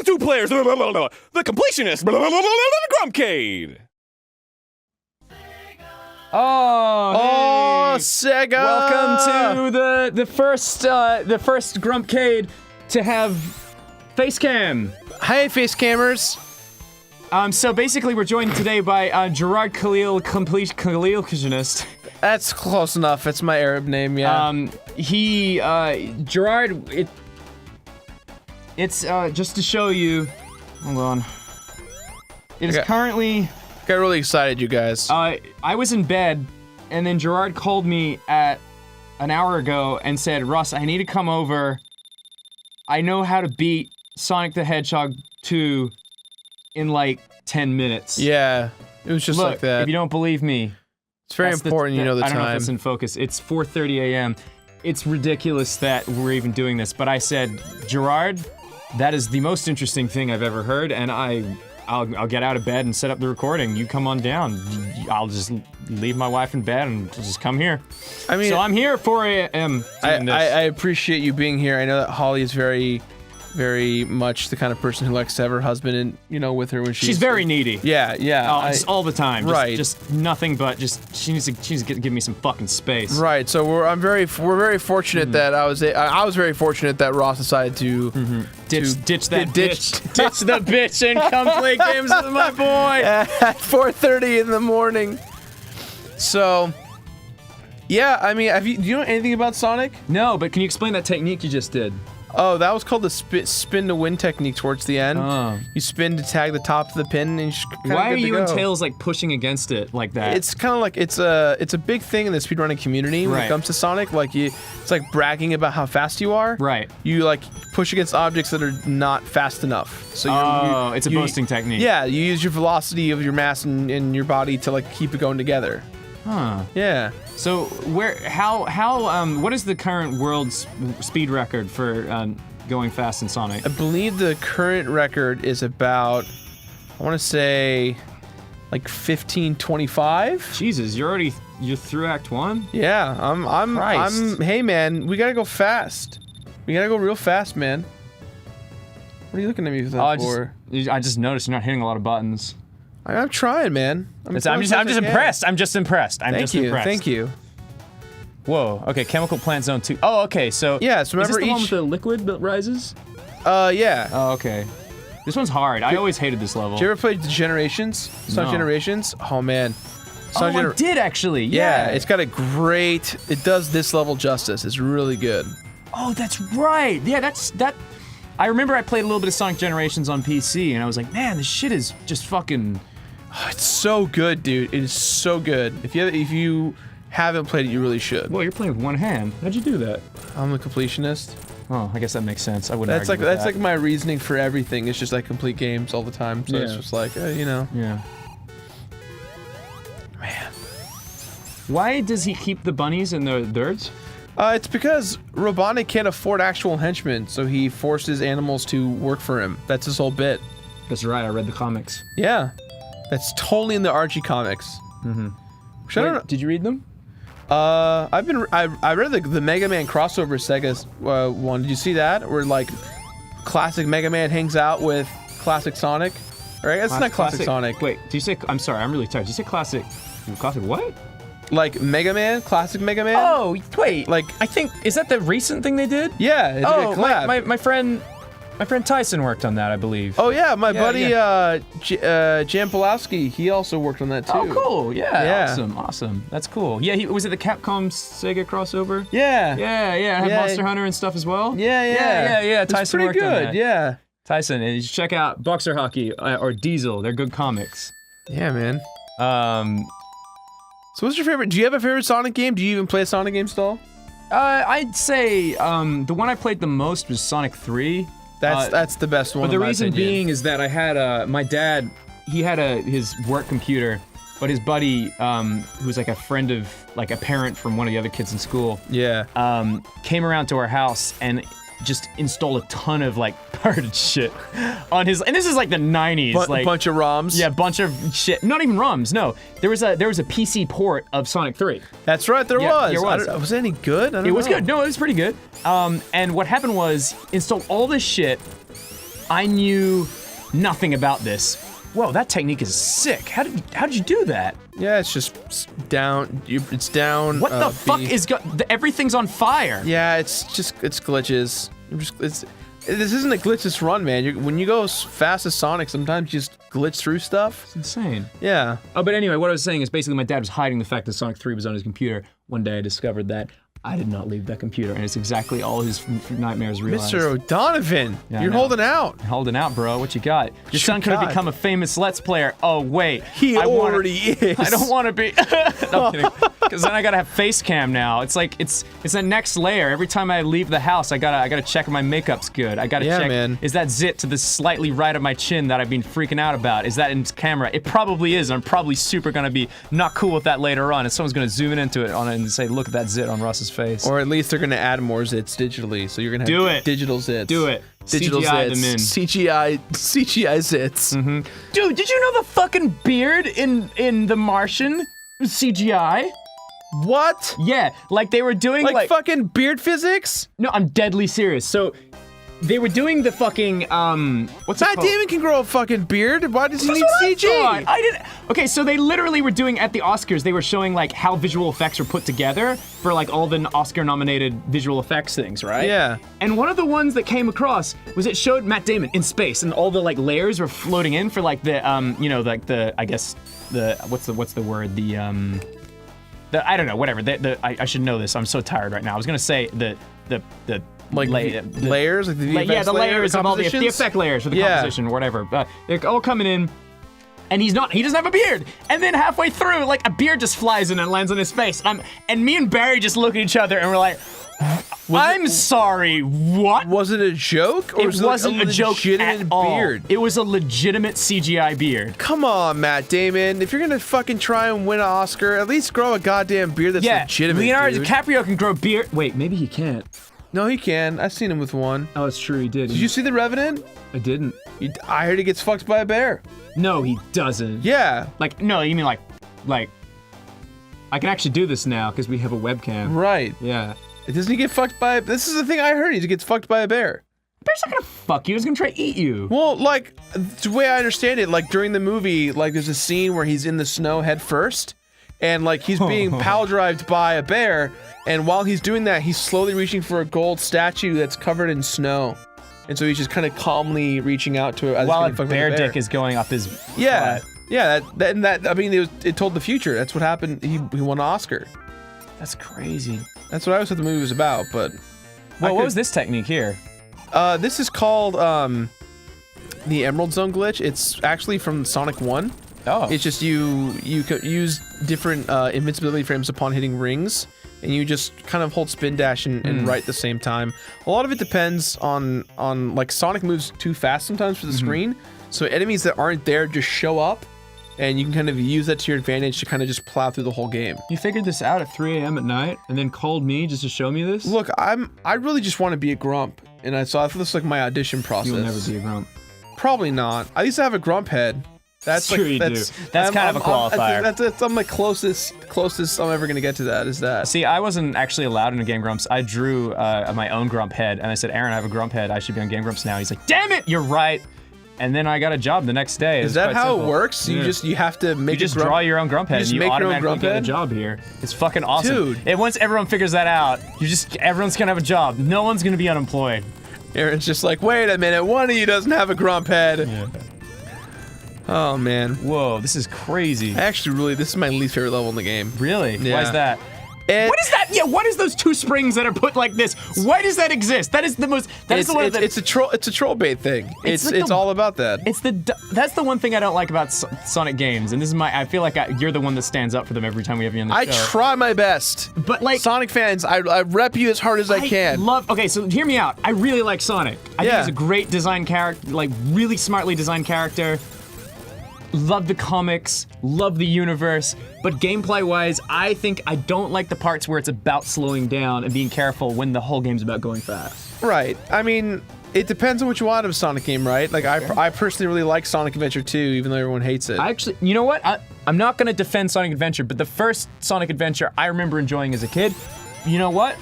Two players. The completionist. Grumpcade. Oh, Sega! Welcome to the first Grumpcade to have face cam. Hey, face cammers. So basically, we're joined today by Gerard Khalil, completionist. That's close enough. It's my Arab name, yeah. Gerard. It's just to show you. Hold on. It is currently. Got really excited, you guys. I was in bed, and then Gerard called me at an hour ago and said, "Russ, I need to come over. I know how to beat Sonic the Hedgehog 2 in like 10 minutes." Yeah, it was just Look, like that. If you don't believe me, it's very important you know the I don't know if time. it's in focus. It's 4:30 a.m. It's ridiculous that we're even doing this, but I said, Gerard, that is the most interesting thing I've ever heard, and I'll get out of bed and set up the recording. You come on down. I'll just leave my wife in bed and just come here. I mean, so I'm here at 4 a.m. I appreciate you being here. I know that Holly is very, very much the kind of person who likes to have her husband in, with her when she's very needy. Yeah. Just all the time. Right. Just nothing but she needs to give me some fucking space. Right. So we're very fortunate that I was very fortunate that Ross decided to ditch the bitch and come play games with my boy at 4:30 in the morning. So, yeah, I mean, do you know anything about Sonic? No, but can you explain that technique you just did? Oh, that was called the spin to win technique towards the end. Oh. You spin to tag the top of the pin, and why are you and Tails like pushing against it like that? It's kind of like it's a big thing in the speedrunning community when it comes to Sonic. Like it's like bragging about how fast you are. Right. You like push against objects that are not fast enough. So it's a boasting technique. Yeah, you use your velocity of your mass and your body to like keep it going together. Huh. Yeah. So what is the current world's speed record for going fast in Sonic? I believe the current record is about, I want to say, like 15:25. Jesus, you're through Act 1? Yeah, Christ. hey man, we gotta go fast. We gotta go real fast, man. What are you looking at me with that for? I just noticed you're not hitting a lot of buttons. I'm trying, man. I'm just impressed. I'm just impressed. Thank you. Whoa. Okay. Chemical Plant Zone 2. Oh, okay. So. Yeah. So remember is this the one with the liquid that rises? Yeah. Oh, okay. This one's hard. I always hated this level. Did you ever play Generations? Sonic Generations? Oh man. I did actually. Yeah. It's got a great. It does this level justice. It's really good. Oh, that's right. Yeah, that. I remember I played a little bit of Sonic Generations on PC, and I was like, man, this shit is just fucking. Oh, it's so good, dude. It is so good. If you haven't played it, you really should. Well, you're playing with one hand. How'd you do that? I'm a completionist. Oh, I guess that makes sense. I wouldn't. That's like my reasoning for everything. It's just I complete games all the time. So it's just like Yeah. Man. Why does he keep the bunnies and the birds? It's because Robotnik can't afford actual henchmen, so he forces animals to work for him. That's his whole bit. That's right. I read the comics. Yeah. That's totally in the Archie comics. Wait, did you read them? I read the Mega Man crossover Sega one. Did you see that? Where like classic Mega Man hangs out with classic Sonic? Right? It's not classic Sonic. Wait, did you say? I'm sorry, I'm really tired. Did you say classic? Classic what? Like Mega Man, classic Mega Man. Oh wait, like I think is that the recent thing they did? Yeah. It's a collab. My friend Tyson worked on that, I believe. Oh yeah, my buddy Jan Pulowski, he also worked on that too. Oh cool, yeah. Awesome. That's cool. Yeah, was it the Capcom Sega crossover? Yeah. Yeah. Had Monster Hunter and stuff as well. Yeah. Tyson worked on that. Yeah. Tyson, and you should check out Boxer Hockey or Diesel. They're good comics. Yeah, man. So what's your favorite? Do you have a favorite Sonic game? Do you even play a Sonic game still? I'd say the one I played the most was Sonic 3. That's the best one. But the reason being is that I had my dad. He had his work computer, but his buddy, who was like a friend of like a parent from one of the other kids in school, came around to our house, and just install a ton of like pirated shit on his, and this is like the 90s, like bunch of ROMs. Yeah, bunch of shit. Not even ROMs. No, there was a PC port of Sonic 3. That's right, there was. There was. Was it any good? I don't It was know. good. No, it was pretty good. And what happened was, installed all this shit. I knew nothing about this. Whoa, that technique is sick. How did you do that? Yeah, it's just down. It's down. What the fuck is everything's on fire? Yeah, it's glitches. This isn't a glitchless run, man. When you go as fast as Sonic, sometimes you just glitch through stuff. It's insane. Yeah. Oh, but anyway, what I was saying is basically my dad was hiding the fact that Sonic 3 was on his computer. One day I discovered that I did not leave that computer, and it's exactly all his nightmares realized. Mr. O'Donovan, Yeah, you're holding out. Holding out, bro. What you got? Your son could have become a famous Let's Player. Oh, wait. He already is. I don't want to be. No, I'm kidding. Because then I gotta have face cam now. It's like, it's a next layer. Every time I leave the house, I gotta check if my makeup's good. I gotta check, man. Is that zit to the slightly right of my chin that I've been freaking out about? Is that in camera? It probably is. I'm probably super gonna be not cool with that later on, and someone's gonna zoom in into it on it and say, look at that zit on Russ's face. Or at least they're gonna add more zits digitally, so you're gonna have Do it. digital zits. Do it. Digital CGI zits. them in. CGI zits. Dude, did you know the fucking beard in The Martian was CGI? What? Yeah, like they were doing Like fucking beard physics? No, I'm deadly serious. So they were doing the fucking what's it Matt called? Damon can grow a fucking beard. Why does he need That's what CG? I thought. I didn't. Okay, so they literally were doing at the Oscars. They were showing like how visual effects were put together for like all the Oscar-nominated visual effects things, right? Yeah. And one of the ones that came across was it showed Matt Damon in space, and all the like layers were floating in for like the you know, like the, I guess the what's the word, the I don't know, whatever. I should know this. I'm so tired right now. I was gonna say the Like layers, like the yeah, the layers of all the effect layers for the Yeah. composition or whatever. They're all coming in, and he doesn't have a beard. And then halfway through, like a beard just flies in and lands on his face. And me and Barry just look at each other and we're like, I'm sorry, what? Was it a joke? Or It wasn't a joke at all. Beard? It was a legitimate CGI beard. Come on, Matt Damon. If you're gonna fucking try and win an Oscar, at least grow a goddamn beard that's Yeah, legitimate. Leonardo dude. DiCaprio can grow a beard. Wait, maybe he can't. No, he can. I've seen him with one. Oh, it's true, he did. Did you see The Revenant? I didn't. I heard he gets fucked by a bear. No, he doesn't. Yeah. Like, no, you mean like, I can actually do this now because we have a webcam. Right. Yeah. Doesn't he get fucked by? This is the thing I heard. He gets fucked by a bear. Bear's not gonna fuck you. He's gonna try to eat you. Well, like the way I understand it, like during the movie, like there's a scene where he's in the snow head first, and like he's being pile-drived by a bear, and while he's doing that, he's slowly reaching for a gold statue that's covered in snow, and so he's just kind of calmly reaching out to it as While a he's getting fucked by bear the bear. dick is going up his Yeah, butt. yeah. That I mean, it told the future. That's what happened. He won an Oscar. That's crazy. That's what I always thought the movie was about. But Well, what was this technique here? this is called the Emerald Zone glitch. It's actually from Sonic 1. Oh. It's just you could use different invincibility frames upon hitting rings, and you just kind of hold spin dash and right at the same time. A lot of it depends on like Sonic moves too fast sometimes for the screen, so enemies that aren't there just show up, and you can kind of use that to your advantage to kind of just plow through the whole game. You figured this out at 3 a.m. at night and then called me just to show me this? Look, I really just want to be a Grump, and I thought this was like my audition process. You'll never be a grump. Probably not. I used to have a Grump head. That's True, you do. That's kind of a qualifier. I'm my closest I'm ever gonna get to that. Is that? See, I wasn't actually allowed in a Game Grumps. I drew my own Grump head, and I said, Aaron, I have a Grump head. I should be on Game Grumps now. He's like, damn it, you're right. And then I got a job the next day. Is that how it works? You have to make. You just draw your own Grump head, just and you make your own automatically Grump get a head? job here. It's fucking awesome. Dude. And once everyone figures that out, everyone's gonna have a job. No one's gonna be unemployed. Aaron's just like, wait a minute, one of you doesn't have a Grump head. Yeah. Oh man. Whoa, this is crazy. Actually, this is my least favorite level in the game. Really? Yeah. Why is that? What is that? Yeah, what is those two springs that are put like this? Why does that exist? That is the most. That is the one. It's a troll bait thing. It's It's like all about that. That's the one thing I don't like about Sonic games, and this is I feel like you're the one that stands up for them every time we have you on the I show. try my best. But like Sonic fans, I rep you as hard as I can. Okay, so hear me out. I really like Sonic. I think Yeah. he's a great design character, like really smartly designed character. love the comics, love the universe, but gameplay-wise, I think I don't like the parts where it's about slowing down and being careful when the whole game's about going fast. Right. I mean, it depends on what you want of a Sonic game, right? Like, I personally really like Sonic Adventure 2, even though everyone hates it. I actually, you know what? I'm not gonna defend Sonic Adventure, but the first Sonic Adventure I remember enjoying as a kid. You know what?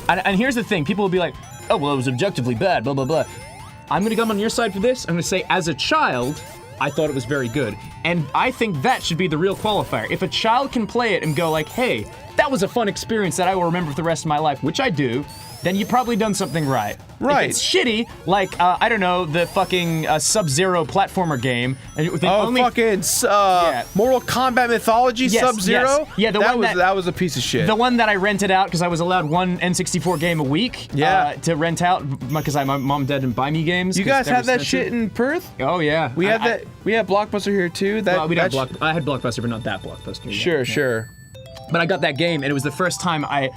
And here's the thing, people will be like, oh, well, it was objectively bad, blah, blah, blah. I'm gonna come on your side for this. I'm gonna say, as a child, I thought it was very good. And I think that should be the real qualifier. If a child can play it and go like, hey, that was a fun experience that I will remember for the rest of my life, which I do, then you've probably done something right. Right. If it's shitty, like, I don't know, the fucking Sub-Zero platformer game. And the only fucking Mortal Kombat Mythology Sub-Zero? Yes. Yeah, that was a piece of shit. The one that I rented out because I was allowed one N64 game a week to rent out because my mom and dad didn't buy me games. You guys had that shit in Perth? Oh, yeah. We had Blockbuster here, too. Well, I had Blockbuster, but not that Blockbuster. Sure. But I got that game, and it was the first time I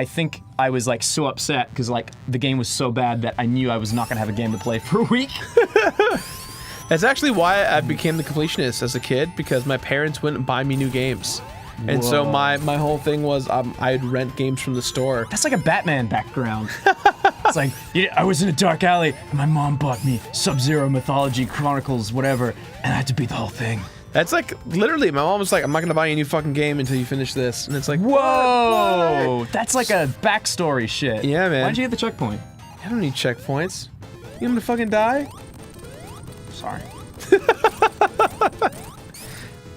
think I was like so upset because like the game was so bad that I knew I was not gonna have a game to play for a week. That's actually why I became the completionist as a kid, because my parents wouldn't buy me new games. And so my whole thing was I'd rent games from the store. That's like a Batman background. It's like, I was in a dark alley and my mom bought me Sub-Zero Mythology Chronicles, whatever, and I had to beat the whole thing. That's like, literally, my mom was like, I'm not gonna buy you a new fucking game until you finish this. And it's like, whoa! That's like a backstory shit. Yeah, man. Why'd you get the checkpoint? I don't need checkpoints. You want me to fucking die? Sorry.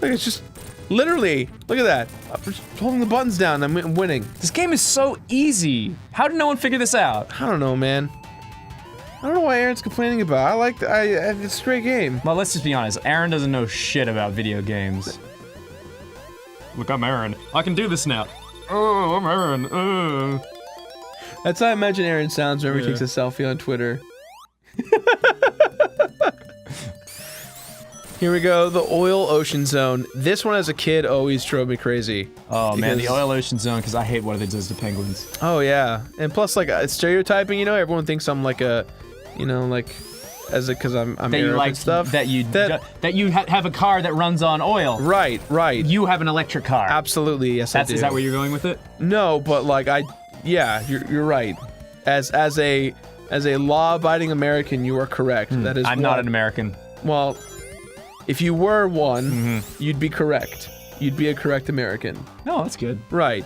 Look, it's just, literally, look at that. I'm just holding the buttons down, I'm winning. This game is so easy. How did no one figure this out? I don't know, man. I don't know why Aaron's complaining about it. It's a great game. Well, let's just be honest. Aaron doesn't know shit about video games. Look, I'm Aaron. I can do this now. Oh, I'm Aaron. That's how I imagine Aaron sounds whenever he takes a selfie on Twitter. Here we go, the Oil Ocean Zone. This one as a kid always drove me crazy. Oh man, the Oil Ocean Zone, because I hate what it does to penguins. Oh yeah, and plus like stereotyping, you know, everyone thinks I'm like a, you know, like, because I'm Arab and stuff. That you have a car that runs on oil. Right. You have an electric car. Absolutely, yes I do. Is that where you're going with it? No, but like yeah, you're right. As a law-abiding American, you are correct. That is. I'm not an American. Well, if you were one, you'd be correct. You'd be a correct American. No, that's good. Right.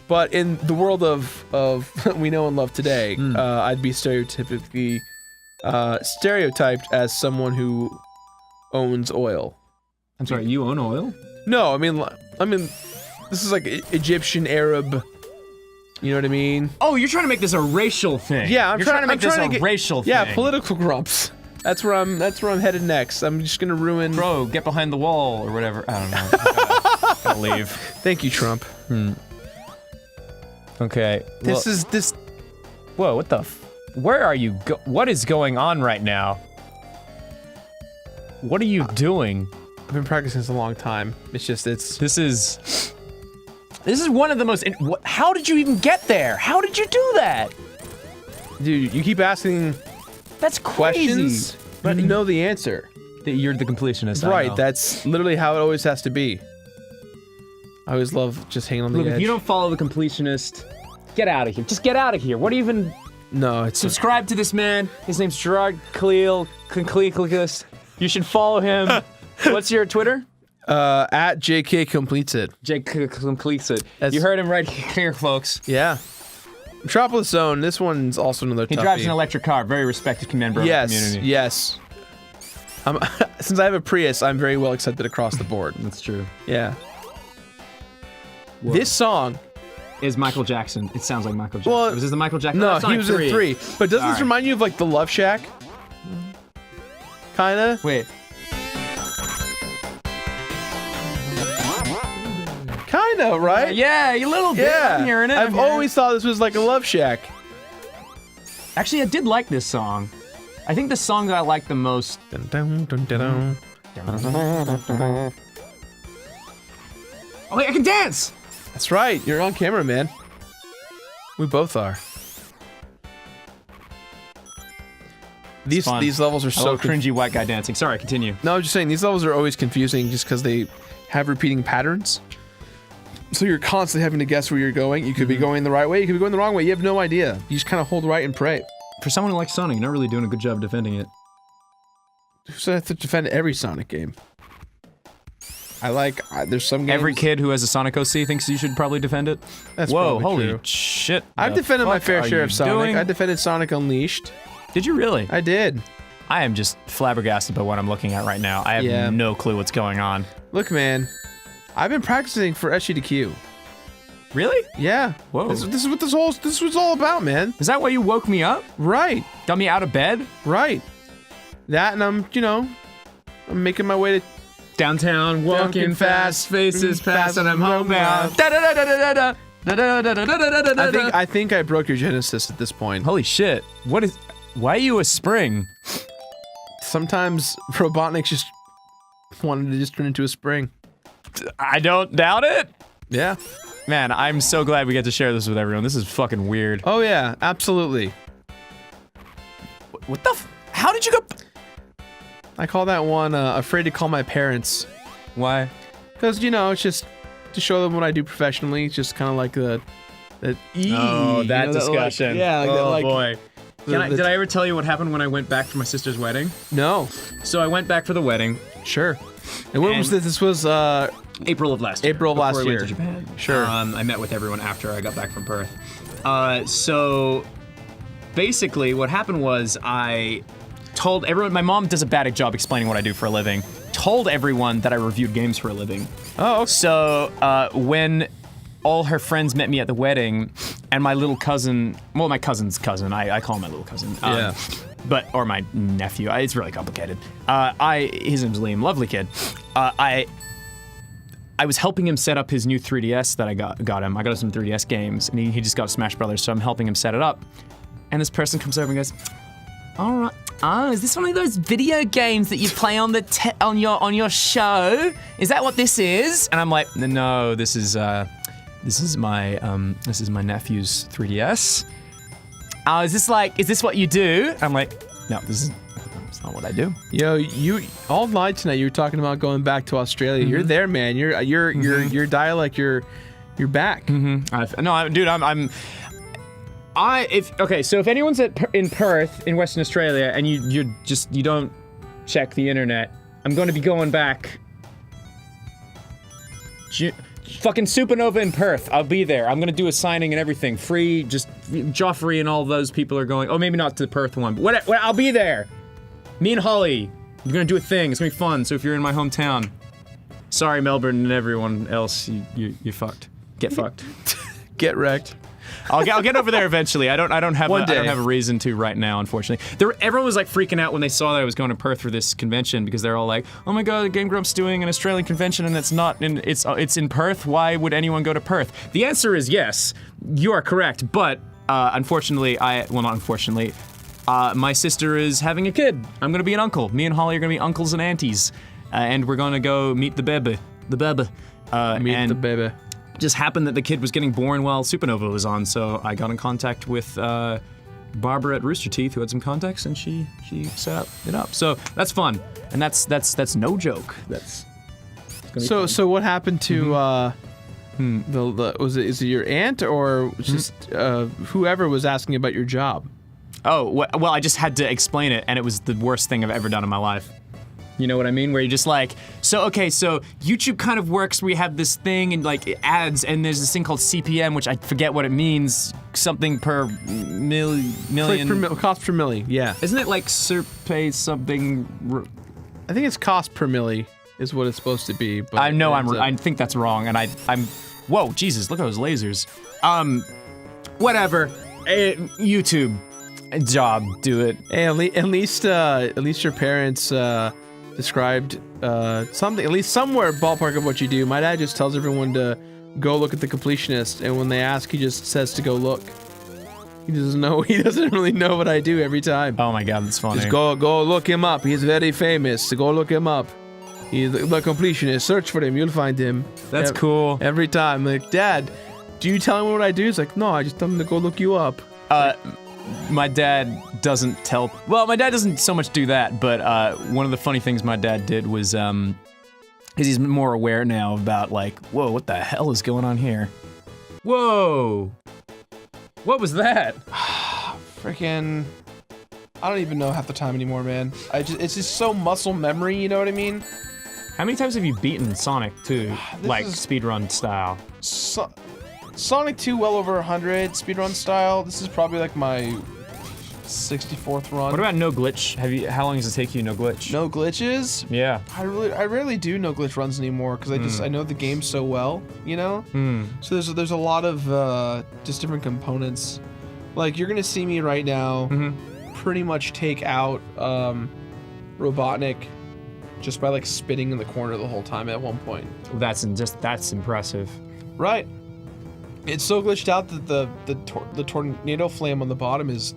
But in the world of we know and love today, I'd be stereotyped as someone who owns oil. I'm sorry, you own oil? No, I mean, this is like Egyptian, Arab. You know what I mean? Oh, you're trying to make this a racial thing. Yeah, I'm trying to make this a racial thing. Yeah, political grumps. That's where I'm headed next. I'm just gonna ruin. Bro, get behind the wall or whatever. I don't know. Gotta leave. Thank you, Trump. Okay. This. Whoa! What the? Where are you? What is going on right now? What are you doing? I've been practicing this a long time. It's just This is one of the most. How did you even get there? How did you do that? Dude, you keep asking. That's questions, crazy. but you know the answer. You're the completionist. Right, that's literally how it always has to be. I always love just hanging on the edge. If you don't follow the completionist, get out of here. Just get out of here. What do you even... No, it's... Subscribe to this man. His name's Gerard Khalil. You should follow him. What's your Twitter? At JK Completes It. JK Completes It. You heard him right here, folks. Yeah. Metropolis Zone, this one's also another toughie. He drives an electric car, very respected member of the community. Yes. Since I have a Prius, I'm very well accepted across the board. That's true. Yeah. Whoa. This song is Michael Jackson. It sounds like Michael Jackson. Well, was this the Michael Jackson? No, he was in 3. But doesn't this remind you of like the Love Shack? Kinda? Wait. Kinda, right? Yeah, a little bit. Yeah. I'm hearing it. I've always thought this was like a Love Shack. Actually, I did like this song. I think the song that I like the most. Dun, dun, dun, dun, dun. Oh, wait, I can dance! That's right. You're on camera, man. We both are. These levels are so cringy white guy dancing. Sorry, continue. No, I'm just saying these levels are always confusing just because they have repeating patterns. So you're constantly having to guess where you're going. You could be going the right way. You could be going the wrong way. You have no idea. You just kind of hold right and pray. For someone who likes Sonic, you're not really doing a good job defending it. Who said I have to defend every Sonic game? There's some games... Every kid who has a Sonic OC thinks you should probably defend it. That's Whoa, probably holy true. shit. I've defended my fair share you of Sonic. doing? I defended Sonic Unleashed. Did you really? I did. I am just flabbergasted by what I'm looking at right now. I have no clue what's going on. Look, man. I've been practicing for SG to Q. Really? Yeah. Whoa. This is what this was all about, man. Is that why you woke me up? Right. Got me out of bed? Right. That and I'm making my way to Downtown, walking fast, faces past, and I'm homebound. I think I broke your Genesis at this point. Holy shit. Why are you a spring? Sometimes Robotnik's just wanted to just turn into a spring. I don't doubt it. Yeah. Man, I'm so glad we get to share this with everyone. This is fucking weird. Oh yeah, absolutely. What the how did you go? I call that one afraid to call my parents. Why? Because, it's just to show them what I do professionally. It's just kind of like that discussion. Boy. Did I ever tell you what happened when I went back for my sister's wedding? No. So I went back for the wedding. Sure. And when was this? This was April of last year. April of last year. Before I went to Japan. Sure. I met with everyone after I got back from Perth. So basically what happened was I told everyone, my mom does a bad job explaining what I do for a living, told everyone that I reviewed games for a living. Oh, okay. So when all her friends met me at the wedding, and my little cousin, well, my cousin's cousin, I call him my little cousin. Or my nephew, it's really complicated. His name's Liam, lovely kid. I was helping him set up his new 3DS that I got him. I got him some 3DS games, and he just got Smash Brothers, so I'm helping him set it up. And this person comes over and goes, all right. Oh, is this one of those video games that you play on the on your show? Is that what this is? And I'm like, no, this is my nephew's 3DS. Is this what you do? I'm like, no, it's not what I do. Yo, you all night tonight. You were talking about going back to Australia. You're there, man. Your dialect. You're back. So if anyone's in Perth in Western Australia and you don't check the internet, I'm going to be going back. Fucking Supernova in Perth. I'll be there. I'm going to do a signing and everything. Free, just Joffrey and all those people are going. Oh, maybe not to the Perth one, but I'll be there. Me and Holly, we're going to do a thing. It's going to be fun. So if you're in my hometown, sorry, Melbourne and everyone else, you fucked. Get fucked. Get wrecked. I'll get over there eventually. I don't have a reason to right now, unfortunately. Everyone was like freaking out when they saw that I was going to Perth for this convention because they're all like, "Oh my god, Game Grumps doing an Australian convention and it's in Perth. Why would anyone go to Perth?" The answer is yes. You are correct, but unfortunately, my sister is having a kid. I'm going to be an uncle. Me and Holly are going to be uncles and aunties, and we're going to go meet the baby. The baby. Just happened that the kid was getting born while Supernova was on, so I got in contact with Barbara at Rooster Teeth, who had some contacts, and she set it up. So that's fun, and that's no joke. So what happened to is it your aunt or just whoever was asking about your job? Oh well, I just had to explain it, and it was the worst thing I've ever done in my life. You know what I mean? Where you're just like, so YouTube kind of works where you have this thing and like ads, and there's this thing called CPM, which I forget what it means, something per million. Cost per milli, yeah. Isn't it like Serpay something? I think it's cost per milli is what it's supposed to be. But I think that's wrong, and I'm, whoa, Jesus, look at those lasers. Whatever, YouTube, job, do it. Hey, at least your parents, described something, at least somewhere ballpark of what you do. My dad just tells everyone to go look at the completionist, and when they ask, he just says to go look. He doesn't really know what I do every time. Oh my god, that's funny. Just go look him up. He's very famous. Go look him up. He's the completionist. Search for him. You'll find him. That's cool. Every time. Like, Dad, do you tell him what I do? He's like, no, I just tell him to go look you up. my dad doesn't tell. Well, my dad doesn't so much do that, but one of the funny things my dad did was, because he's more aware now about like, whoa, what the hell is going on here? Whoa, what was that? Freaking, I don't even know half the time anymore, man. It's just so muscle memory, you know what I mean? How many times have you beaten Sonic 2, like speedrun style? Sonic 2 well over 100 speedrun style. This is probably like my 64th run. What about no glitch? How long does it take you no glitch? No glitches? Yeah. I rarely do no glitch runs anymore because I know the game so well, you know? So there's a lot of just different components. Like you're gonna see me right now pretty much take out Robotnik just by like spinning in the corner the whole time at one point. That's impressive. Right. It's so glitched out that the tornado flame on the bottom is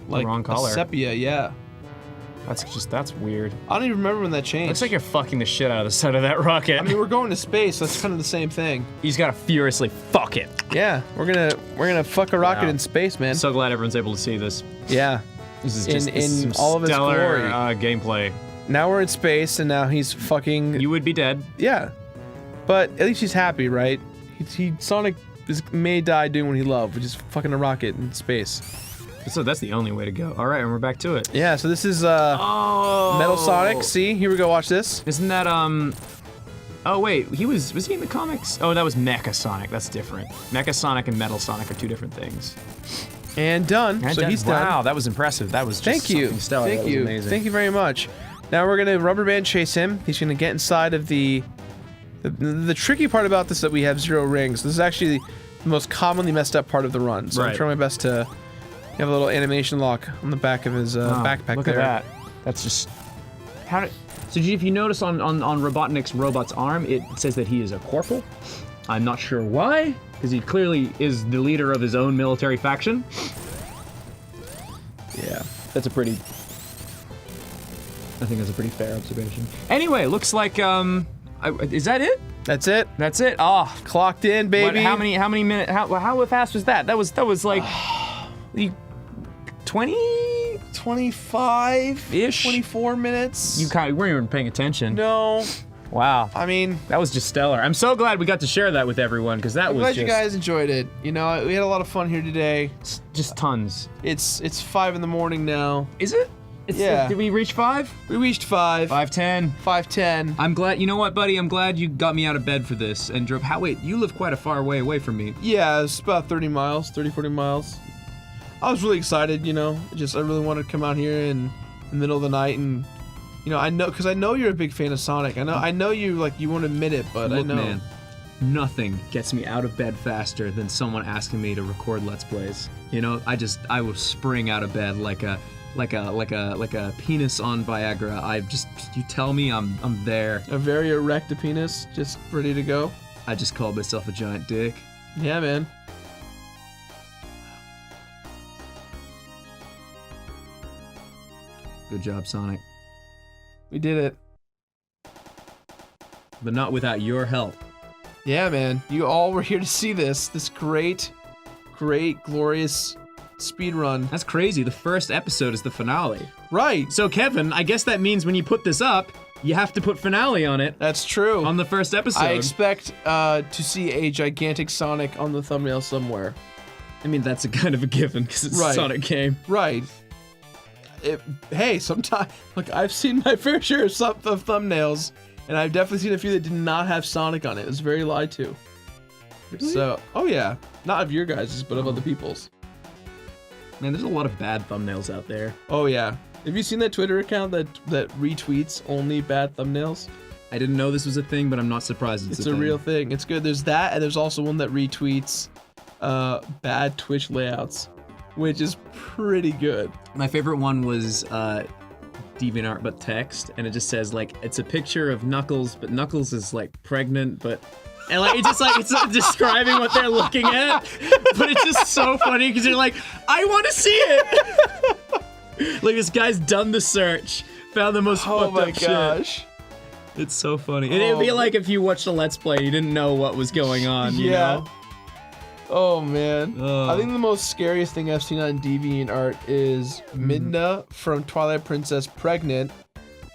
like the wrong color. Sepia, yeah. That's weird. I don't even remember when that changed. Looks like you're fucking the shit out of the side of that rocket. I mean, we're going to space. So that's kind of the same thing. You just gotta furiously fuck it. Yeah, we're gonna fuck a rocket in space, man. So glad everyone's able to see this. Yeah. This is just in all of its stellar glory. Gameplay. Now we're in space, and now he's fucking. You would be dead. Yeah, but at least he's happy, right? Sonic may die doing what he loved, which is fucking a rocket in space. So that's the only way to go. All right, and we're back to it. Yeah. So this is Metal Sonic. See, here we go. Watch this. Isn't that Oh wait, was he in the comics? Oh, that was Mecha Sonic. That's different. Mecha Sonic and Metal Sonic are two different things. And done. So he's done. Wow, that was impressive. That was just something stellar. Thank you. Amazing. Thank you very much. Now we're gonna rubber band chase him. He's gonna get inside of the tricky part about this is that we have 0 rings. This is actually the most commonly messed up part of the run. So I'm trying my best to have a little animation lock on the back of his backpack. Look there. at that. That's just So if you notice on Robotnik's robot's arm, it says that he is a corporal. I'm not sure why, because he clearly is the leader of his own military faction. Yeah, I think that's a pretty fair observation. Anyway, looks like is that it? That's it. That's it. Oh, clocked in, baby. How many minutes? How fast was that? That was like 20. 25-ish, 24 minutes. You weren't even paying attention. No. Wow. I mean, that was just stellar. I'm so glad we got to share that with everyone because I'm glad you guys enjoyed it. You know, we had a lot of fun here today. Just tons. It's 5 in the morning now. Is it? Yeah. Did we reach 5? We reached 5. 5:10. 5:10. I'm glad. You know what, buddy? I'm glad you got me out of bed for this and drove. Wait, you live quite a far way away from me. Yeah, it's about 30 miles, 40 miles. I was really excited, you know. I really wanted to come out here in the middle of the night and, you know, I know you're a big fan of Sonic. I know you won't admit it, but Look, I know. Man, nothing gets me out of bed faster than someone asking me to record Let's Plays. You know, I will spring out of bed like a penis on Viagra. You tell me, I'm there. A very erect penis, just ready to go. I just called myself a giant dick. Yeah, man. Good job, Sonic. We did it. But not without your help. Yeah, man. You all were here to see this great, glorious speed run. That's crazy. The first episode is the finale. Right. So, Kevin, I guess that means when you put this up, you have to put finale on it. That's true. On the first episode. I expect to see a gigantic Sonic on the thumbnail somewhere. I mean, that's a kind of a given because it's a Sonic game. Right. Hey, sometimes, look, I've seen my fair share of thumbnails, and I've definitely seen a few that did not have Sonic on it. It was very lied to. Really? So, oh yeah, not of your guys', but of other people's. Man, there's a lot of bad thumbnails out there. Oh yeah. Have you seen that Twitter account that retweets only bad thumbnails? I didn't know this was a thing, but I'm not surprised it's a thing. It's a real thing. It's good. There's that, and there's also one that retweets bad Twitch layouts, which is pretty good. My favorite one was DeviantArt but text, and it just says like it's a picture of Knuckles, but Knuckles is like pregnant, but and like it's describing what they're looking at, but it's just so funny because you're like, I want to see it. Like this guy's done the search, found the most fucked up shit. Oh my gosh. It's so funny. And it'd be like if you watched a Let's Play, you didn't know what was going on, you know? Oh man. I think the most scariest thing I've seen on DeviantArt is Midna from Twilight Princess pregnant,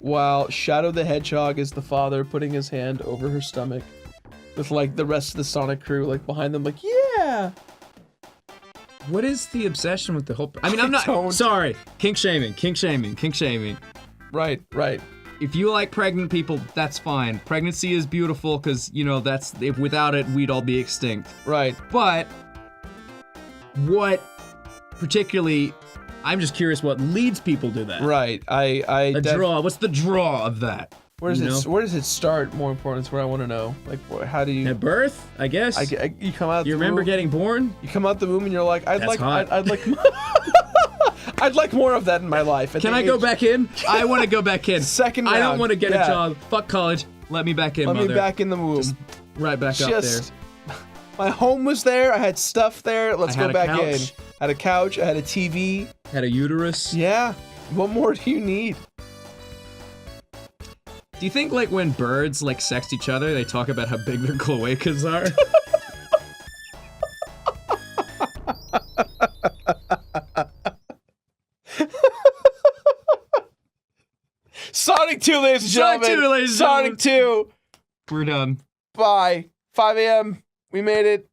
while Shadow the Hedgehog is the father putting his hand over her stomach, with like the rest of the Sonic crew like behind them, like yeah. What is the obsession with the whole? I mean, I'm not don't. sorry. Kink shaming. Right. If you like pregnant people, that's fine. Pregnancy is beautiful because, you know, that's if without it, we'd all be extinct. Right. But what particularly, I'm just curious what leads people to that. Right. A draw. What's the draw of that? Where does it start? More important, is what I want to know. Like, how do you? At birth, I guess. You come out. You remember getting born? You come out the womb and you're like, I'd like more of that in my life. Can I go back in? I want to go back in. Second round. I don't want to get a job. Fuck college. Let me back in, mother. Let me back in the womb. Just right back up there. My home was there. I had stuff there. Let's go back in. Couch. I had a couch. I had a TV. Had a uterus. Yeah. What more do you need? Do you think, like, when birds, like, sext each other, they talk about how big their cloacas are? Sonic 2, ladies and gentlemen. Sonic 2, ladies and gentlemen. Sonic 2. We're done. Bye. 5 a.m. We made it.